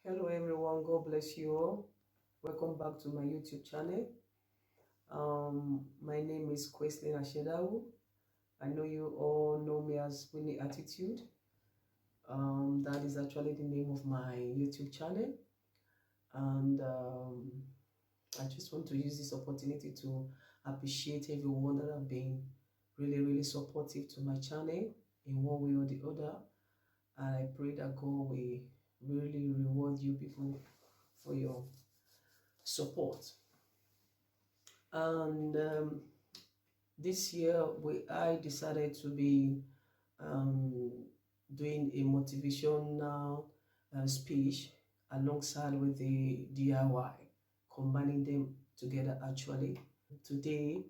Hello everyone, God bless you all. Welcome back to my YouTube channel. My name is Questlin Ashedawu. I know you all know me as Winnie Attitude. That is actually the name of my YouTube channel. And I just want to use this opportunity to appreciate everyone that have been really supportive to my channel in one way or the other. And I pray that God will really reward you people for your support. And this year I decided to be doing a motivational speech alongside with the DIY, combining them together. Actually, today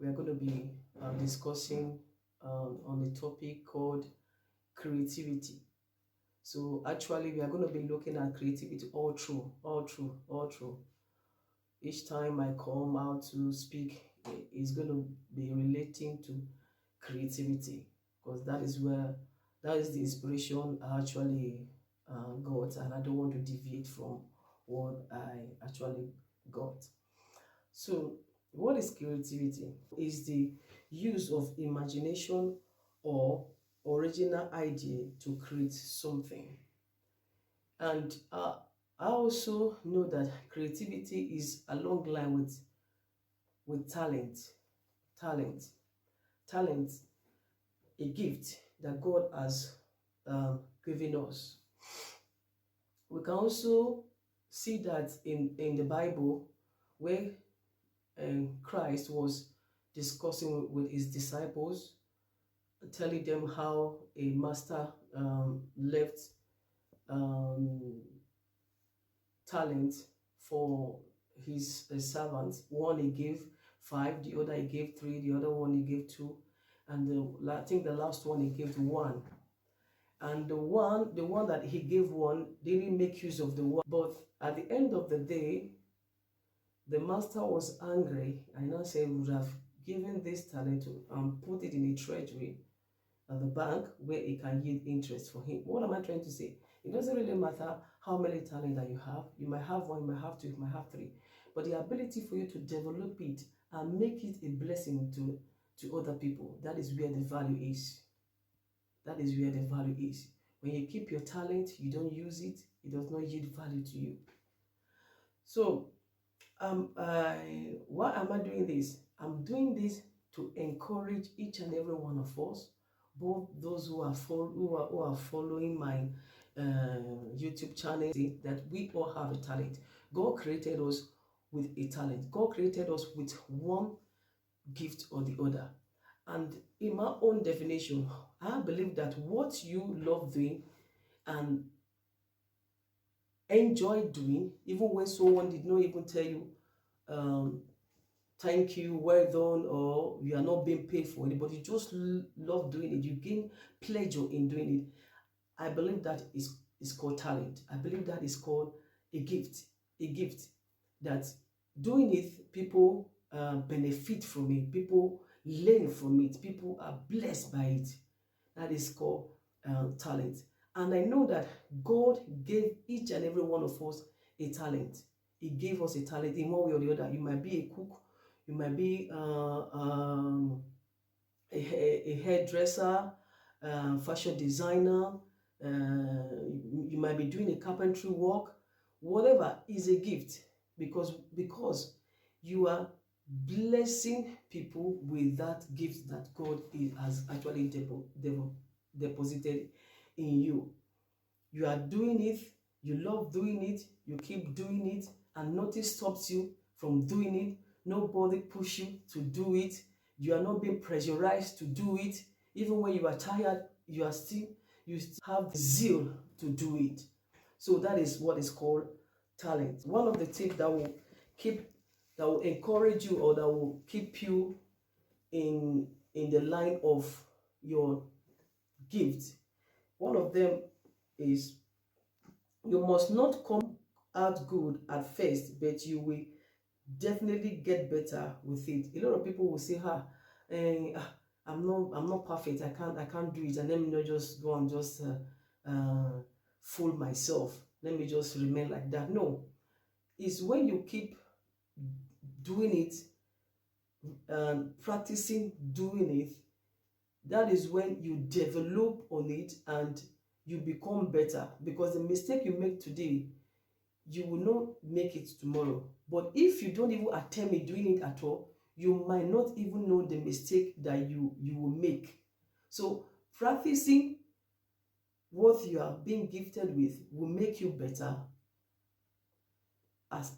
we are going to be discussing on a topic called creativity. So actually we are going to be looking at creativity all through. Each time I come out to speak, it's going to be relating to creativity, because that is the inspiration I actually got, and I don't want to deviate from what I actually got. So what is creativity? Is the use of imagination or original idea to create something. And I also know that creativity is a long line with talent, a gift that God has given us. We can also see that in the Bible, where Christ was discussing with his disciples, telling them how a master left talent for his servants. One he gave 5, the other he gave 3, the other one he gave 2, and I think the last one he gave 1. And the one that he gave 1 didn't make use of the 1. But at the end of the day, the master was angry and now said he would have given this talent to put it in a treasury at the bank where it can yield interest for him. What am I trying to say? It doesn't really matter how many talents that you have. You might have 1, you might have 2, you might have 3. But the ability for you to develop it and make it a blessing to other people, that is where the value is. That is where the value is. When you keep your talent, you don't use it, it does not yield value to you. So, why am I doing this? I'm doing this to encourage each and every one of us, both those who are following my YouTube channel, that we all have a talent. God created us with a talent. God created us with one gift or the other. And in my own definition, I believe that what you love doing and enjoy doing, even when someone did not even tell you thank you, well done, or you are not being paid for it, but you just love doing it, you gain pleasure in doing it, I believe that is called talent. I believe that is called a gift that doing it, people benefit from it, people learn from it, people are blessed by it. That is called talent. And I know that God gave each and every one of us a talent. He gave us a talent in one way or the other. You might be a cook, you might be a hairdresser, fashion designer, you might be doing a carpentry work. Whatever is a gift, because you are blessing people with that gift that God has actually deposited in you. You are doing it, you love doing it, you keep doing it, and nothing stops you from doing it. Nobody push you to do it. You are not being pressurized to do it. Even when you are tired, you still have the zeal to do it. So that is what is called talent. One of the things that will encourage you, or that will keep you in the line of your gift, one of them is, you must not come out good at first, but you will definitely get better with it. A lot of people will say, I'm not perfect, I can't do it, and let me not just go and just fool myself. let me just remain like that. No, it's when you keep doing it and practicing doing it, that is when you develop on it and you become better. Because the mistake you make today, you will not make it tomorrow. But if you don't even attempt it doing it at all, you might not even know the mistake that you will make. So practicing what you are being gifted with will make you better as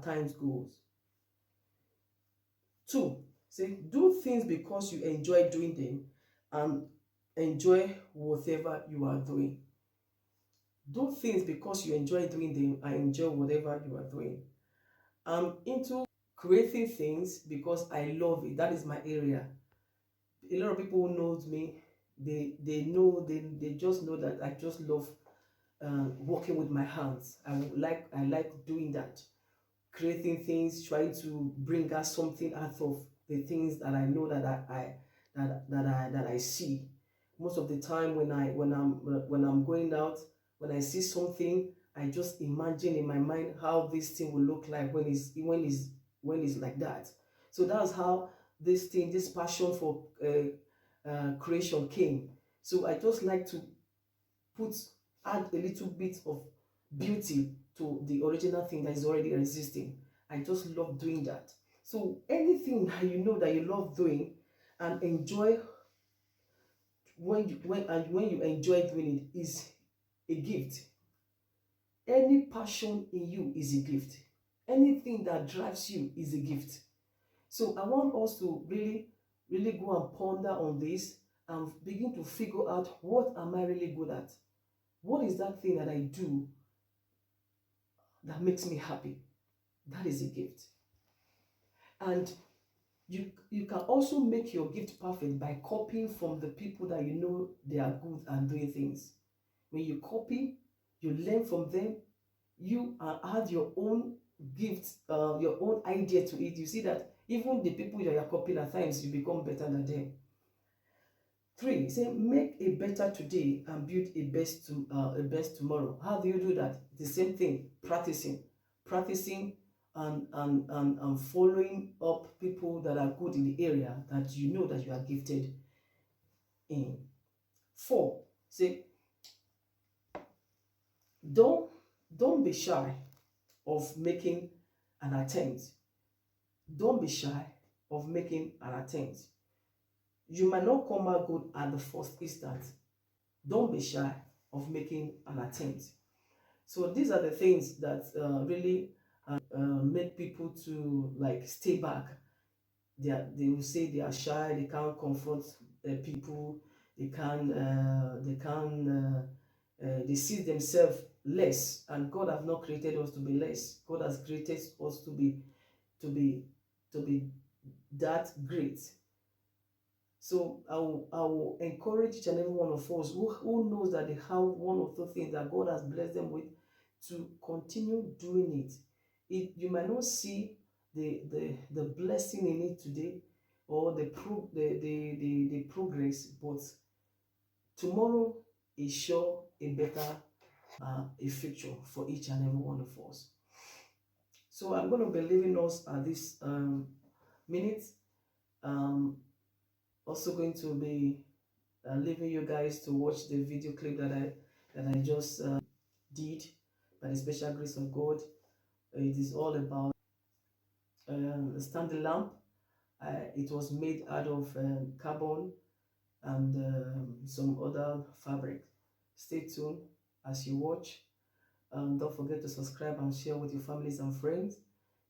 times goes. 2, say do things because you enjoy doing them and enjoy whatever you are doing. Do things because you enjoy doing them and enjoy whatever you are doing. I'm into creating things because I love it. That is my area. A lot of people who knows me, they know, they just know that I just love working with my hands. I like doing that, creating things, trying to bring out something out of the things that I know that I see. Most of the time when I'm going out, when I see something, I just imagine in my mind how this thing will look like when it's like that. So that's how this passion for creation came. So I just like to put add a little bit of beauty to the original thing that is already existing. I just love doing that. So anything that you know that you love doing and enjoy, when you enjoy doing it, is a gift. Any passion in you is a gift. Anything that drives you is a gift. So I want us to really go and ponder on this and begin to figure out, what am I really good at? What is that thing that I do that makes me happy? That is a gift. And you can also make your gift perfect by copying from the people that you know they are good and doing things. When you copy, you learn from them, you add your own gifts, your own idea to it. You see that even the people that you are copying, at times you become better than them. 3, say make a better today and build a best tomorrow. How do you do that? The same thing, practicing and following up people that are good in the area that you know that you are gifted in. 4, say don't be shy of making an attempt. Don't be shy of making an attempt. You might not come out good at the first instance. Don't be shy of making an attempt. So these are the things that really make people to like stay back. They will say they are shy, they can't confront people, they see themselves less, and God has not created us to be less. God has created us to be to be to be that great. So I will encourage each and every one of us who knows that they have one of the things that God has blessed them with, to continue doing it. You might not see the blessing in it today, or the progress, but tomorrow is sure a better a future for each and every one of us. So I'm going to be leaving us at this minute. Also going to be leaving you guys to watch the video clip that I just did, by the special grace of God. It is all about a standing lamp. It was made out of carbon and some other fabric. Stay tuned as you watch. Don't forget to subscribe and share with your families and friends.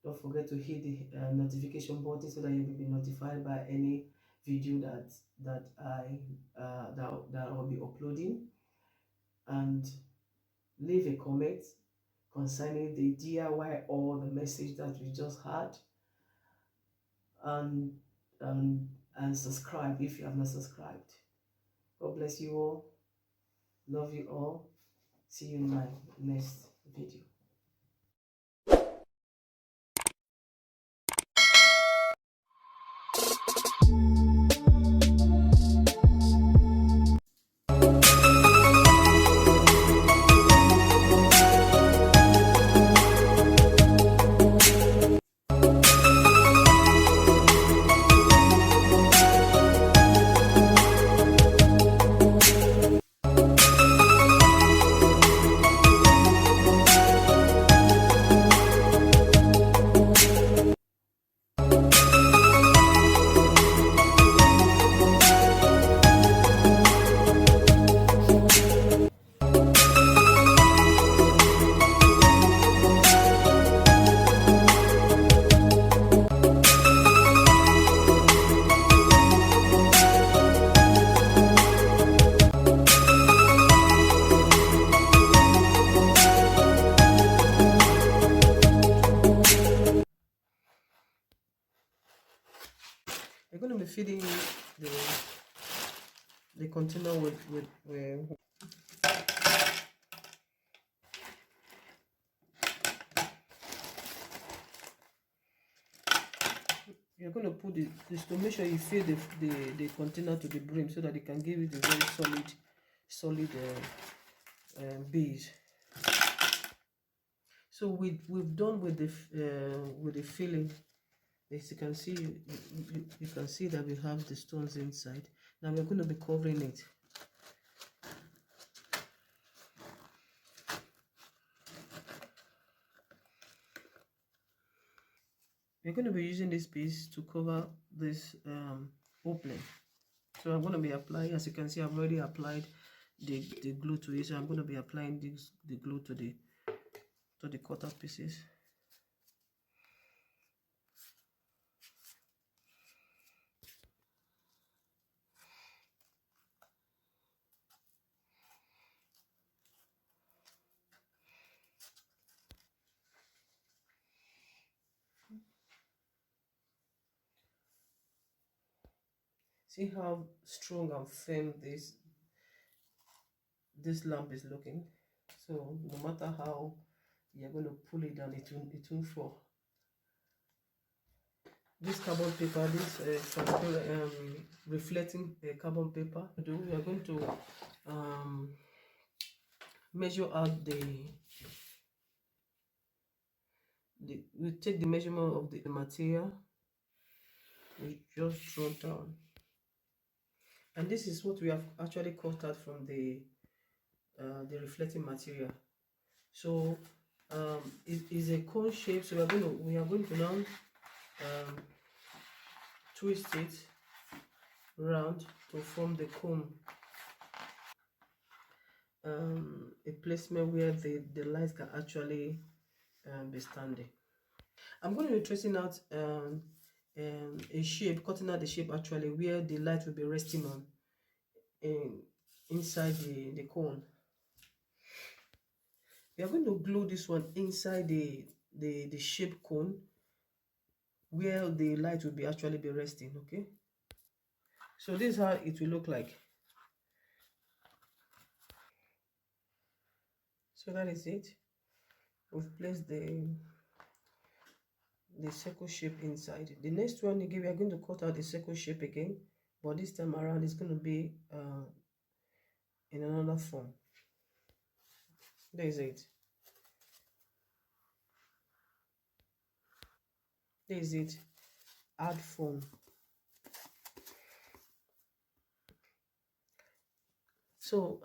Don't forget to hit the notification button so that you will be notified by any video that I will be uploading. And leave a comment concerning the DIY or the message that we just had, and subscribe if you have not subscribed. God bless you all. Love you all. See you in my next video. be feeding the container with you're going to put this to make sure you fill the container to the brim so that it can give you the very solid base. So we've done with the filling. As you can see, you can see that we have the stones inside. Now we're going to be covering it. We're going to be using this piece to cover this opening. So I'm going to be applying, as you can see, I've already applied the glue to it. So I'm going to be applying the glue to the cutter pieces. See how strong and firm this lamp is looking. So no matter how you're going to pull it down, it won't fall. This carbon paper, this transparent reflecting carbon paper, we are going to measure out we take the measurement of the material, we just draw down, and this is what we have actually cut out from the reflecting material. So it is a cone shape, so we are going to now twist it round to form the cone, a placement where the light can actually be standing. I'm going to be tracing out a shape, cutting out the shape actually where the light will be resting on inside the cone. We are going to glue this one inside the shape cone where the light will be actually be resting. Okay, so this is how it will look like. So that is it. We've placed the circle shape inside. The next one again, we are going to cut out the circle shape again, but this time around it's going to be in another form. There is it. There is it. Add form. So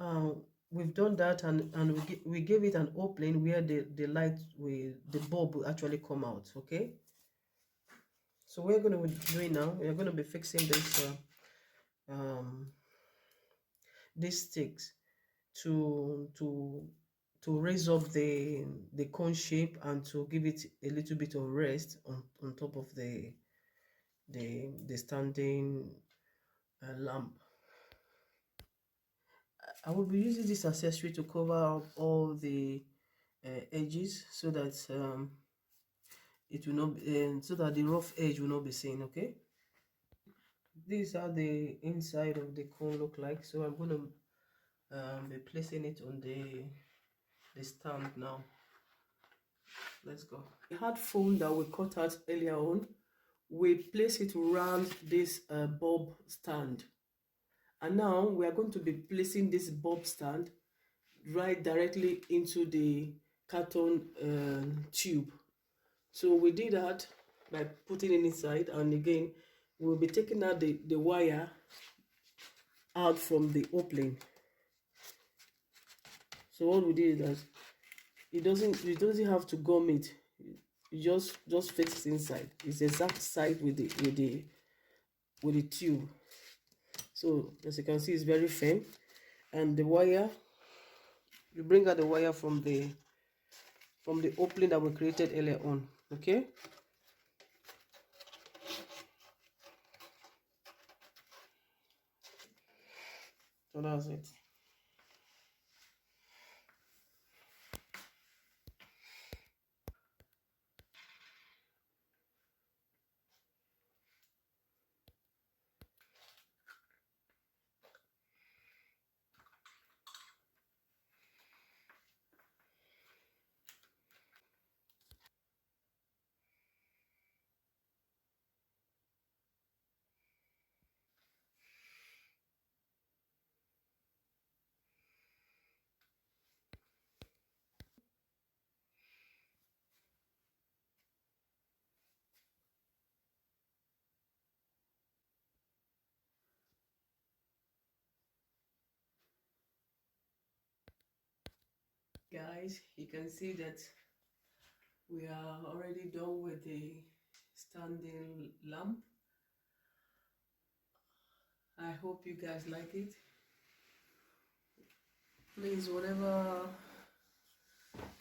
we've done that, and we gave it an opening where the light the bulb will actually come out. Okay, so we're going to be doing now, we're going to be fixing this these sticks to raise up the cone shape and to give it a little bit of rest on top of the standing lamp. I will be using this accessory to cover up all the edges so that it will not so that the rough edge will not be seen. Okay, these are the inside of the cone look like. So I'm going to be placing it on the stand now. Let's go. The hard foam that we cut out earlier on, we place it around this bulb stand, and now we are going to be placing this bulb stand right directly into the carton tube. So we did that by putting it inside, and again we'll be taking out the wire out from the opening. So what we did is that it doesn't have to gum it. You just fix it inside. It's exact side with the tube. So as you can see, it's very firm, and the wire, you bring out the wire from the opening that we created earlier on. Okay, so that's it. Guys, you can see that we are already done with the standing lamp. I hope you guys like it. Please, whatever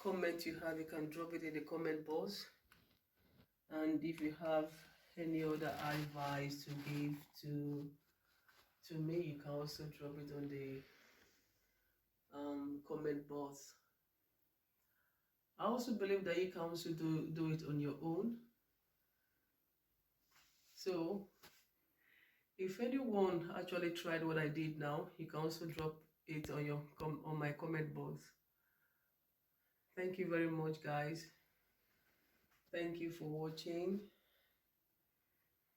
comment you have, you can drop it in the comment box. And if you have any other advice to give to me, you can also drop it on the comment box. I also believe that you can also do it on your own. So if anyone actually tried what I did now, you can also drop it on your on my comment box. Thank you very much, guys. Thank you for watching.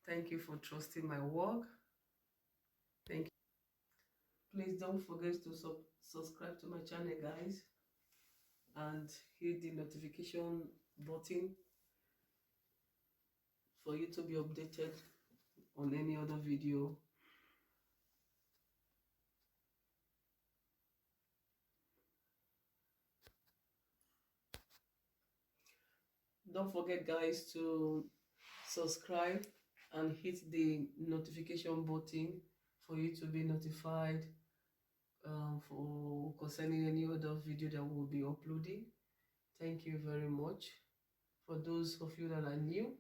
Thank you for trusting my work. Thank you. Please don't forget to subscribe to my channel, guys, and hit the notification button for you to be updated on any other video. Don't forget, guys, to subscribe and hit the notification button for you to be notified for concerning any other video that we'll be uploading. Thank you very much. For those of you that are new,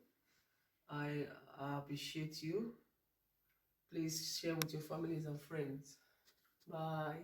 I appreciate you. Please share with your families and friends. Bye.